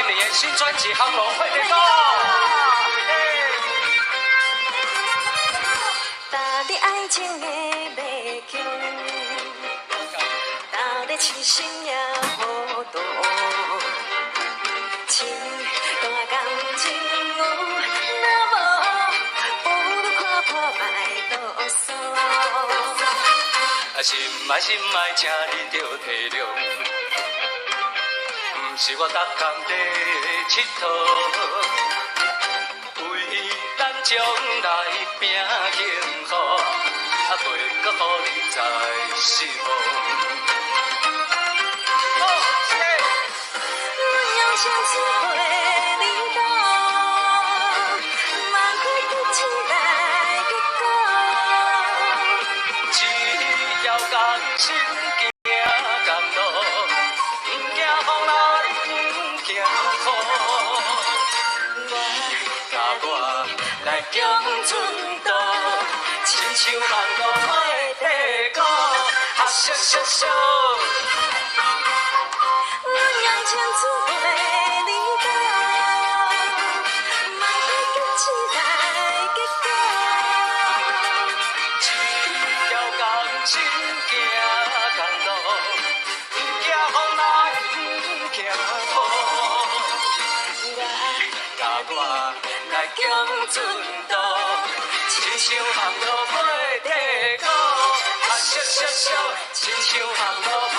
今年的新专辑《航路会得到》。踏在爱情的迷宫，踏在痴心也糊涂，情大感情有，若无不如看破歹多数。心爱，请你着体谅，不是我逐工在佚佗，为咱将来拼幸福，袂搁予你再失望。阮用相思陪你走，望开结起来结果。只要甘心行甘路，不惊风浪，不惊苦。我来强寸刀，亲像梦路花地沟，啊惜惜惜。阮用青春陪你走，望开结起来结果。只要甘心行甘路，不惊风浪，不惊苦。我来强寸刀，亲像梦路花地沟，啊惜惜惜，亲像梦路花。